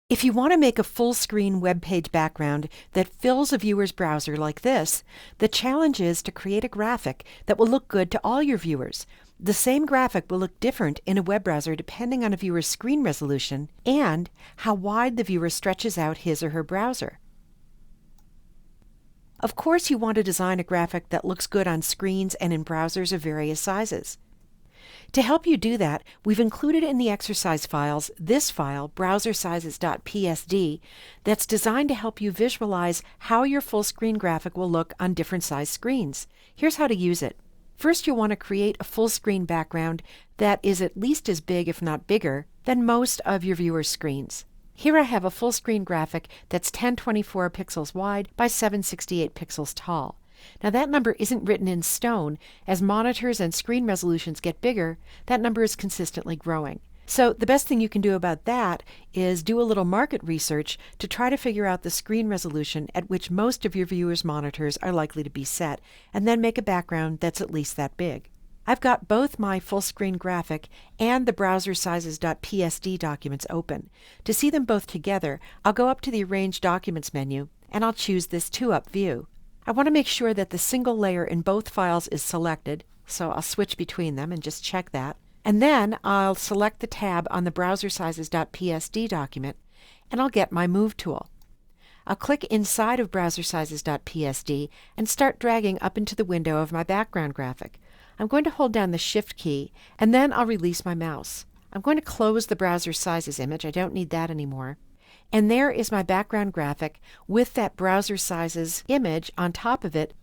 If you want to make a full-screen web page background that fills a viewer's browser like this, the challenge is to create a graphic that will look good to all your viewers. The same graphic will look different in a web browser depending on a viewer's screen resolution and how wide the viewer stretches out his or her browser. Of course, you want to design a graphic that looks good on screens and in browsers of various sizes. To help you do that, we've included in the exercise files this file, browsersizes.psd, that's designed to help you visualize how your full screen graphic will look on different size screens. Here's how to use it. First, you'll want to create a full screen background that is at least as big, if not bigger, than most of your viewers' screens. Here I have a full screen graphic that's 1024 pixels wide by 768 pixels tall. Now that number isn't written in stone. As monitors and screen resolutions get bigger, that number is consistently growing. So the best thing you can do about that is do a little market research to try to figure out the screen resolution at which most of your viewers' monitors are likely to be set, and then make a background that's at least that big. I've got both my full screen graphic and the browsersizes.psd documents open. To see them both together, I'll go up to the Arrange Documents menu and I'll choose this 2-up view. I want to make sure that the single layer in both files is selected, so I'll switch between them and just check that. And then I'll select the tab on the browsersizes.psd document, and I'll get my Move tool. I'll click inside of browsersizes.psd and start dragging up into the window of my background graphic. I'm going to hold down the Shift key, and then I'll release my mouse. I'm going to close the browser sizes image. I don't need that anymore. And there is my background graphic with that browser sizes image on top of it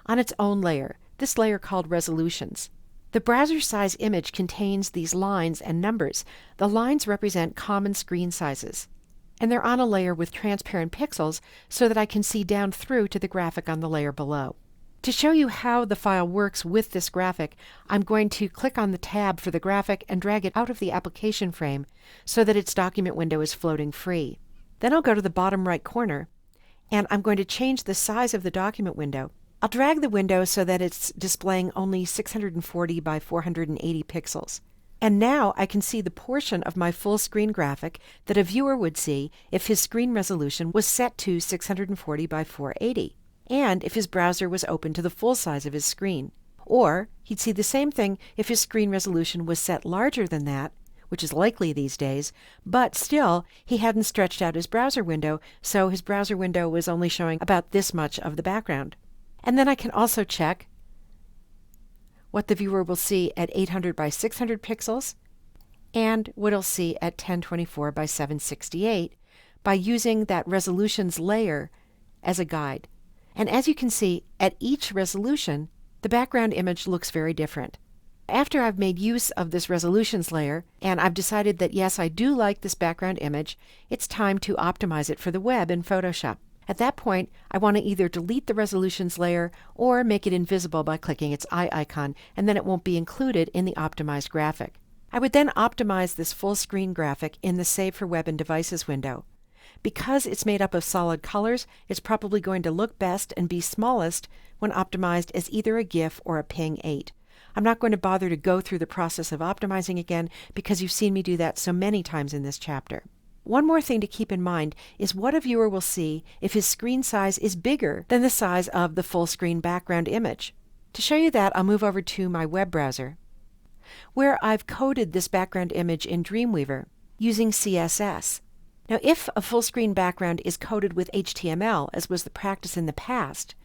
on its own layer, this layer called Resolutions. The browser size image contains these lines and numbers. The lines represent common screen sizes, and they're on a layer with transparent pixels so that I can see down through to the graphic on the layer below. To show you how the file works with this graphic, I'm going to click on the tab for the graphic and drag it out of the application frame so that its document window is floating free. Then I'll go to the bottom right corner, and I'm going to change the size of the document window. I'll drag the window so that it's displaying only 640 by 480 pixels. And now I can see the portion of my full screen graphic that a viewer would see if his screen resolution was set to 640 by 480, and if his browser was open to the full size of his screen. Or he'd see the same thing if his screen resolution was set larger than that, which is likely these days, but still, he hadn't stretched out his browser window, so his browser window was only showing about this much of the background. And then I can also check what the viewer will see at 800 by 600 pixels and what he'll see at 1024 by 768 by using that resolutions layer as a guide. And as you can see, at each resolution, the background image looks very different. After I've made use of this resolutions layer, and I've decided that yes, I do like this background image, it's time to optimize it for the web in Photoshop. At that point, I want to either delete the resolutions layer or make it invisible by clicking its eye icon, and then it won't be included in the optimized graphic. I would then optimize this full screen graphic in the Save for Web and Devices window. Because it's made up of solid colors, it's probably going to look best and be smallest when optimized as either a GIF or a PNG 8. I'm not going to bother to go through the process of optimizing again because you've seen me do that so many times in this chapter. One more thing to keep in mind is what a viewer will see if his screen size is bigger than the size of the full screen background image. To show you that, I'll move over to my web browser, where I've coded this background image in Dreamweaver using CSS. Now, if a full screen background is coded with HTML, as was the practice in the past,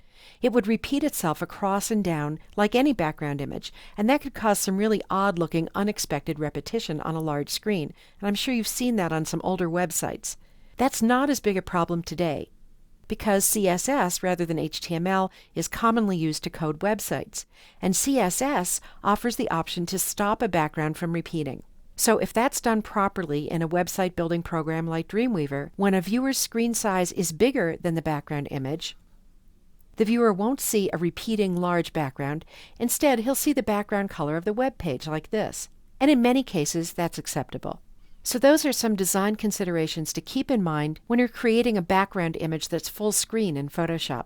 it would repeat itself across and down like any background image, and that could cause some really odd-looking, unexpected repetition on a large screen, and I'm sure you've seen that on some older websites. That's not as big a problem today, because CSS, rather than HTML, is commonly used to code websites, and CSS offers the option to stop a background from repeating. So if that's done properly in a website building program like Dreamweaver, when a viewer's screen size is bigger than the background image, the viewer won't see a repeating large background. Instead, he'll see the background color of the web page like this. And in many cases, that's acceptable. So those are some design considerations to keep in mind when you're creating a background image that's full screen in Photoshop.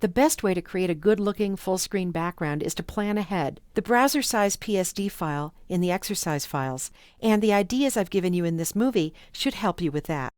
The best way to create a good-looking full-screen background is to plan ahead. The browser size PSD file in the exercise files and the ideas I've given you in this movie should help you with that.